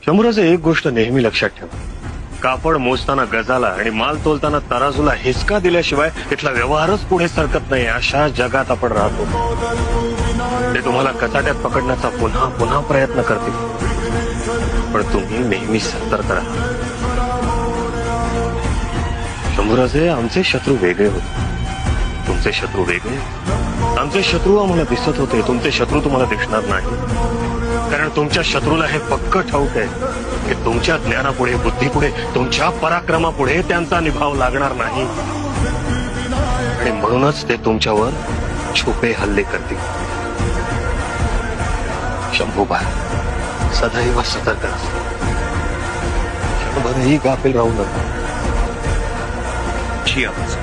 शंभूराजे, एक गोष्ट नेहमी लक्षात ठेव. कापड मोजताना गजाला आणि माल तोलताना तराजूला हिसका दिल्याशिवाय तिथला व्यवहारच पुढे सरकत नाही. अशा जगात आपण राहतो. ते तुम्हाला कचाट्यात पकडण्याचा पुन्हा पुन्हा प्रयत्न करतील, पण तुम्ही नेहमी सतर्क राहा. शंभूराजे, आमचे शत्रू वेगळे होते, तुमचे शत्रू वेगळे. आमचे शत्रू आम्हाला दिसत होते, तुमचे शत्रू तुम्हाला दिसणार नाही. कारण तुमच्या शत्रूला हे पक्क ठाऊक आहे की तुमच्या ज्ञानापुढे, बुद्धीपुढे, तुमच्या पराक्रमापुढे त्यांचा निभाव लागणार नाही. आणि म्हणूनच ते तुमच्यावर छुपे हल्ले करतील. शंभूबा, सदैव सतर्क असतो. क्षणभरही गाफील राहू नका. ची आवाज